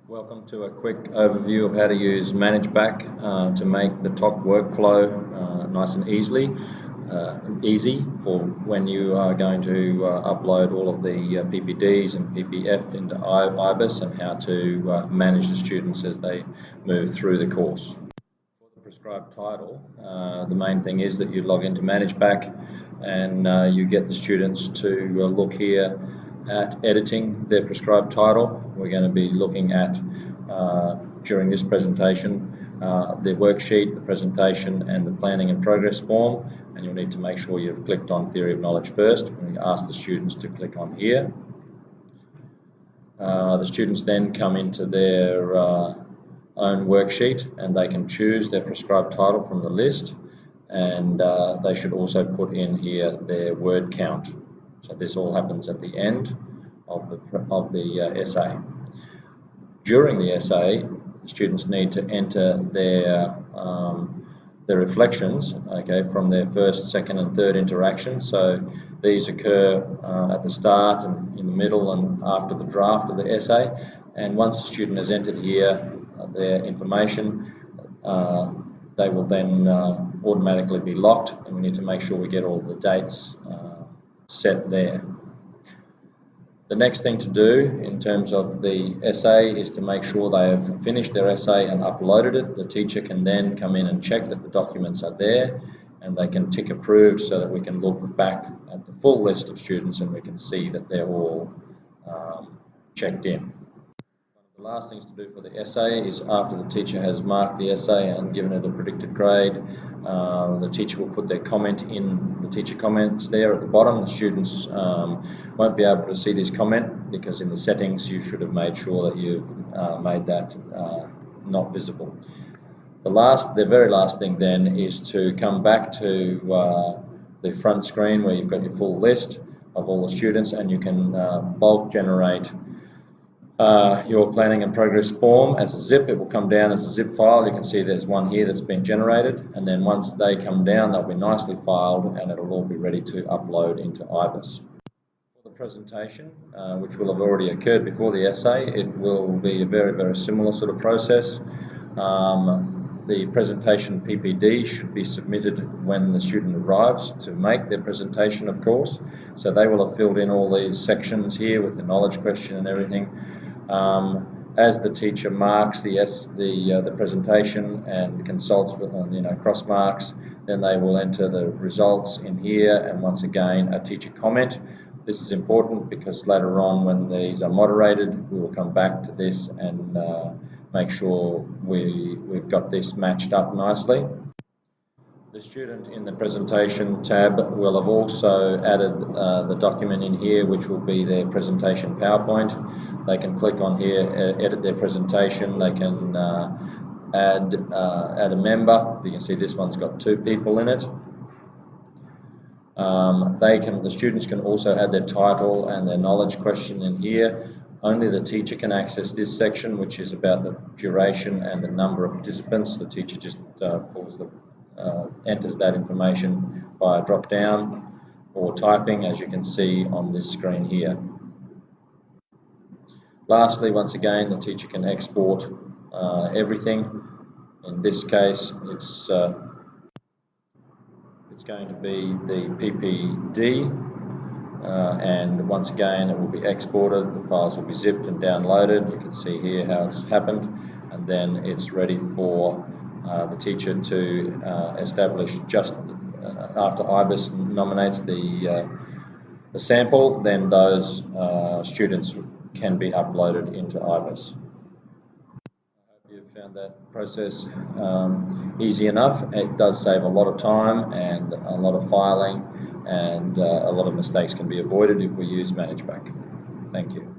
Welcome to a quick overview of how to use Managebac to make the TOK workflow nice and easy for when you are going to upload all of the PPDs and PPF into IBIS, and how to manage the students as they move through the course. For the prescribed title, the main thing is that you log into Managebac and you get the students to look here at editing their prescribed title. We're going to be looking at, during this presentation, the worksheet, the presentation and the planning and progress form, and you'll need to make sure you've clicked on Theory of Knowledge first. We ask the students to click on here. The students then come into their own worksheet and they can choose their prescribed title from the list, and they should also put in here their word count. So this all happens at the end of the essay. During the essay, the students need to enter their reflections, from their first, second and third interactions. So these occur at the start and in the middle and after the draft of the essay. And once the student has entered here their information, they will then automatically be locked, and we need to make sure we get all the dates set there. The next thing to do in terms of the essay is to make sure they have finished their essay and uploaded it. The teacher can then come in and check that the documents are there, and they can tick approved so that we can look back at the full list of students and we can see that they're all checked in. The last things to do for the essay is, after the teacher has marked the essay and given it a predicted grade, the teacher will put their comment in the teacher comments there at the bottom. The students won't be able to see this comment because in the settings you should have made sure that you've made that not visible. The very last thing then is to come back to the front screen where you've got your full list of all the students, and you can bulk generate your planning and progress form as a zip. It will come down as a zip file. You can see there's one here that's been generated, and then once they come down they'll be nicely filed and it'll all be ready to upload into IBIS. For the presentation, which will have already occurred before the essay, it will be a very, very similar sort of process. The presentation PPD should be submitted when the student arrives to make their presentation, of course. So they will have filled in all these sections here with the knowledge question and everything. As the teacher marks the presentation and consults with cross marks, then they will enter the results in here, and once again a teacher comment. This is important because later on, when these are moderated, we will come back to this and make sure we've got this matched up nicely. The student in the presentation tab will have also added the document in here, which will be their presentation PowerPoint. They can click on here, edit their presentation. They can add a member. You can see this one's got 2 people in it. The students can also add their title and their knowledge question in here. Only the teacher can access this section, which is about the duration and the number of participants. The teacher just enters that information via drop down or typing, as you can see on this screen here. Lastly, once again, the teacher can export everything. In this case, it's going to be the PPD, and once again it will be exported. The files will be zipped and downloaded. You can see here how it's happened, and then it's ready for the teacher to establish just after IBIS nominates the sample. Then those students can be uploaded into IBIS. I hope you've found that process easy enough. It does save a lot of time and a lot of filing, and a lot of mistakes can be avoided if we use Managebac. Thank you.